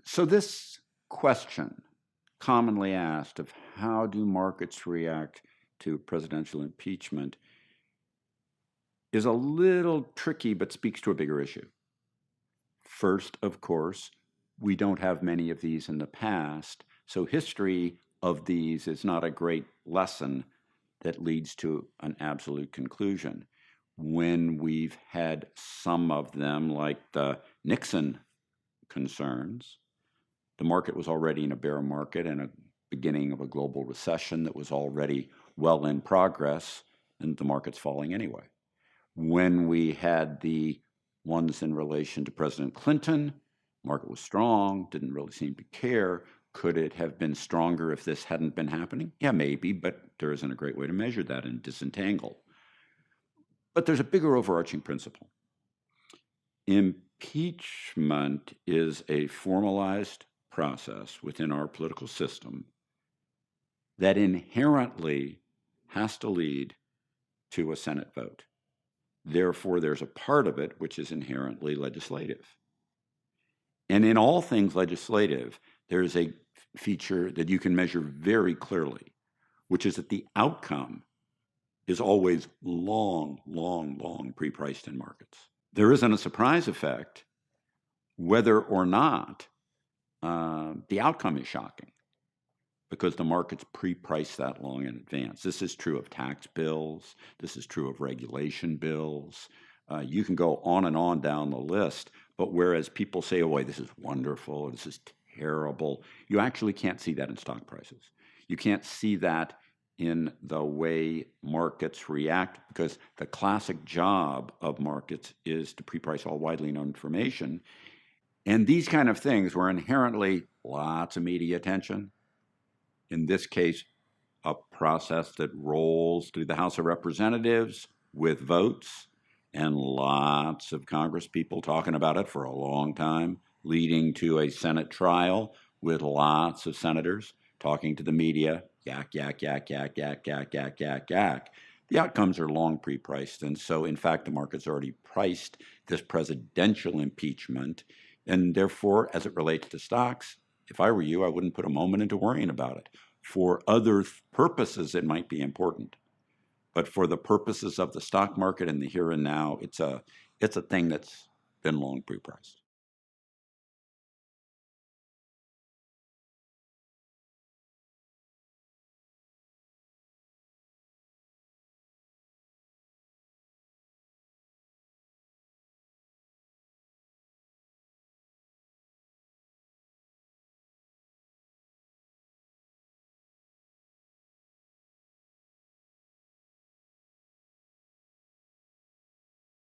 So this question, commonly asked, of how do markets react to presidential impeachment, is a little tricky but speaks to a bigger issue. First, of course, we don't have many of these in the past, so history of these is not a great lesson that leads to an absolute conclusion. When we've had some of them, like the Nixon concerns, the market was already in a bear market and a beginning of a global recession that was already well in progress, and the market's falling anyway. When we had the ones in relation to President Clinton, market was strong, didn't really seem to care. Could it have been stronger if this hadn't been happening? Yeah, maybe, but there isn't a great way to measure that and disentangle. But there's a bigger overarching principle. Impeachment is a formalized process within our political system that inherently has to lead to a Senate vote. Therefore, there's a part of it which is inherently legislative. And in all things legislative, there's a feature that you can measure very clearly, which is that the outcome is always long pre-priced in markets. There isn't a surprise effect whether or not the outcome is shocking, because the markets pre-price that long in advance. This is true of tax bills. This is true of regulation bills. You can go on and on down the list, but whereas people say, oh, boy, this is wonderful, this is terrible, you actually can't see that in stock prices. You can't see that in the way markets react, because the classic job of markets is to pre-price all widely known information. And these kind of things were inherently lots of media attention. In this case, a process that rolls through the House of Representatives with votes and lots of Congress people talking about it for a long time, leading to a Senate trial with lots of senators talking to the media, yak, yak, yak, yak, yak, yak, yak, yak, yak. The outcomes are long pre-priced, and so, in fact, the market's already priced this presidential impeachment, and therefore, as it relates to stocks, if I were you, I wouldn't put a moment into worrying about it. For other purposes, it might be important, but for the purposes of the stock market and the here and now, it's a thing that's been long pre-priced.